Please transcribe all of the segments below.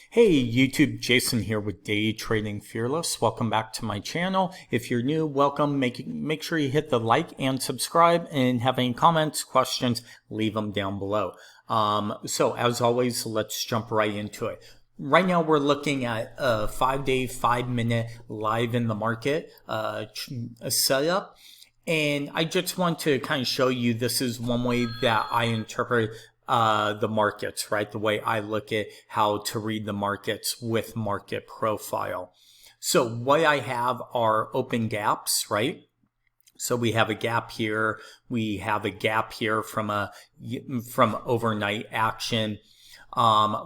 Hey YouTube, Jason here with DayTradingFearless. Welcome back to my channel. If you're new, welcome. Make sure you hit the like and subscribe, and have any comments, questions, leave them down below. So as always, let's jump right into it. Right now we're looking at a 5-day, 5-minute live in the market setup. And I just want to kind of show you, this is one way that I interpret the markets, right? The way I look at how to read the markets with market profile. So what I have are open gaps, right? So we have a gap here. We have a gap here from overnight action.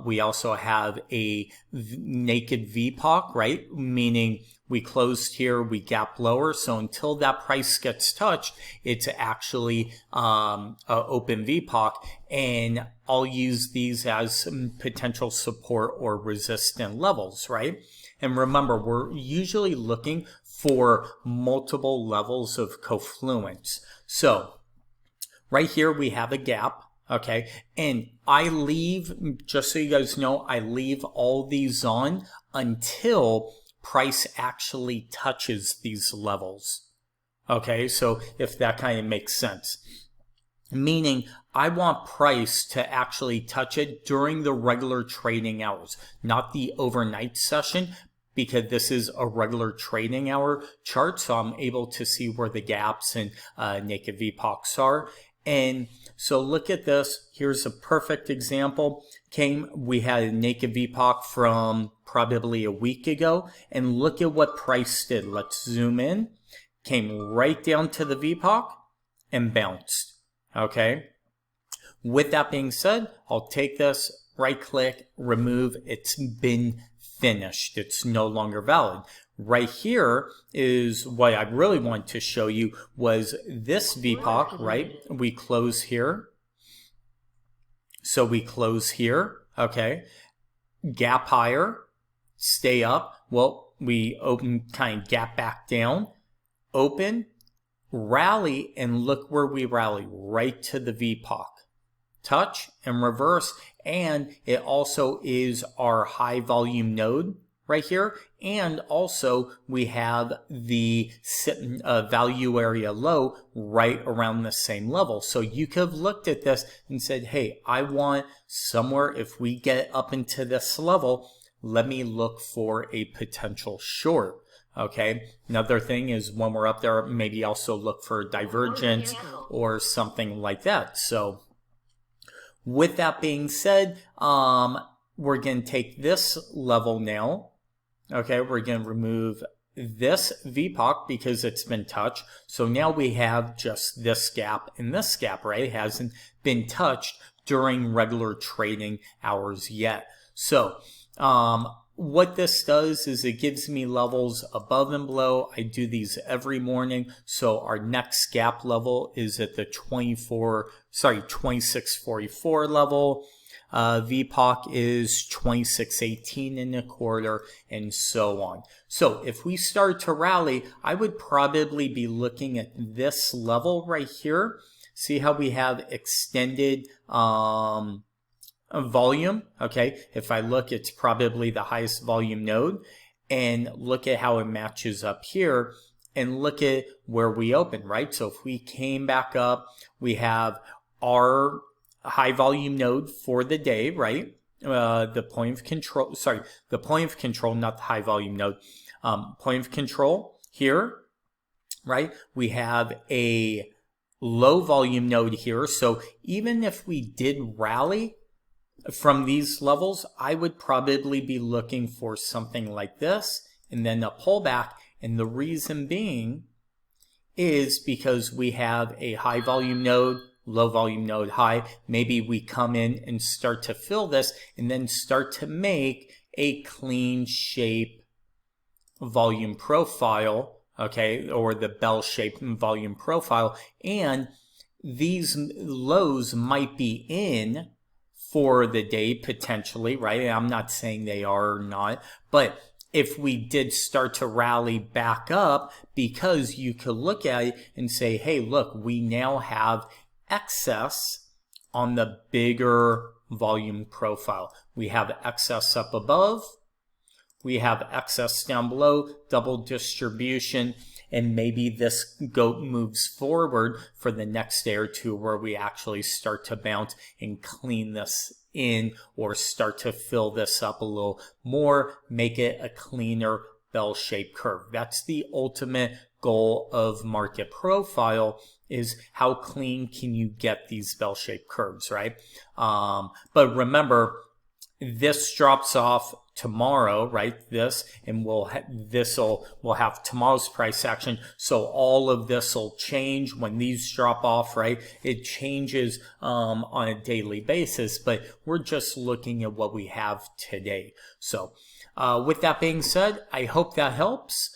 We also have a naked VPOC, right? Meaning we closed here, we gap lower. So until that price gets touched, it's actually an open VPOC. And I'll use these as potential support or resistant levels, right? And remember, we're usually looking for multiple levels of confluence. So right here, we have a gap. Okay, and I leave, just so you guys know, I leave all these on until price actually touches these levels. Okay, so if that kind of makes sense. Meaning, I want price to actually touch it during the regular trading hours, not the overnight session, because this is a regular trading hour chart, so I'm able to see where the gaps and naked VPOCs are. And so look at this. Here's a perfect example. We had a naked VPOC from probably a week ago, and look at what price did. Let's zoom in. Came right down to the VPOC and bounced. Okay. With that being said, I'll take this, right click, remove. It's been finished. It's no longer valid. Right here is what I really want to show you was this VPOC, right? We close here. So we close here, okay? Gap higher, stay up. Well, we open, kind of gap back down, open, rally, and look where we rally, right to the VPOC. Touch and reverse, and it also is our high volume node right here, and also we have the value area low right around the same level. So you could have looked at this and said, hey, I want somewhere, if we get up into this level, let me look for a potential short. Okay, another thing is when we're up there, maybe also look for divergence or something like that. So with that being said, we're going to take this level now. Okay, we're going to remove this VPOC because it's been touched. So now we have just this gap and this gap, right? It hasn't been touched during regular trading hours yet. So what this does is it gives me levels above and below. I do these every morning. So our next gap level is at the 2644 level. VPOC is 2618 and a quarter, and so on. So if we start to rally, I would probably be looking at this level right here. See how we have extended volume? Okay, if I look, it's probably the highest volume node, and look at how it matches up here, and look at where we open, right? So if we came back up, we have our high volume node for the day, right? The point of control, the point of control, not the high volume node. Point of control here, right? We have a low volume node here. So even if we did rally from these levels, I would probably be looking for something like this and then a pullback. And the reason being is because we have a high volume node, low volume node, high. Maybe we come in and start to fill this and then start to make a clean shape volume profile, okay, or the bell shape volume profile. And these lows might be in for the day potentially, right? I'm not saying they are or not, but if we did start to rally back up, because you could look at it and say, hey, look, we now have excess on the bigger volume profile. We have excess up above, we have excess down below, double distribution, and maybe this goat moves forward for the next day or two where we actually start to bounce and clean this in or start to fill this up a little more, make it a cleaner bell-shaped curve. That's the ultimate goal of market profile, is how clean can you get these bell-shaped curves, right? But remember, this drops off tomorrow, right? This, and we'll have tomorrow's price action. So all of this will change when these drop off, right? It changes on a daily basis, but we're just looking at what we have today. So with that being said, I hope that helps.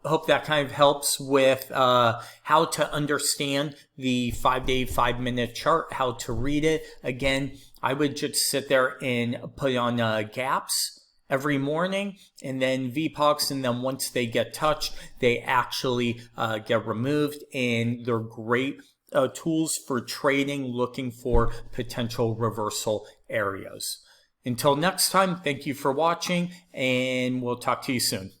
Hope that kind of helps with how to understand the 5-day, 5-minute chart, how to read it. Again, I would just sit there and put on gaps every morning and then VPOCs, and then once they get touched, they actually get removed, and they're great tools for trading, looking for potential reversal areas. Until next time, thank you for watching, and we'll talk to you soon.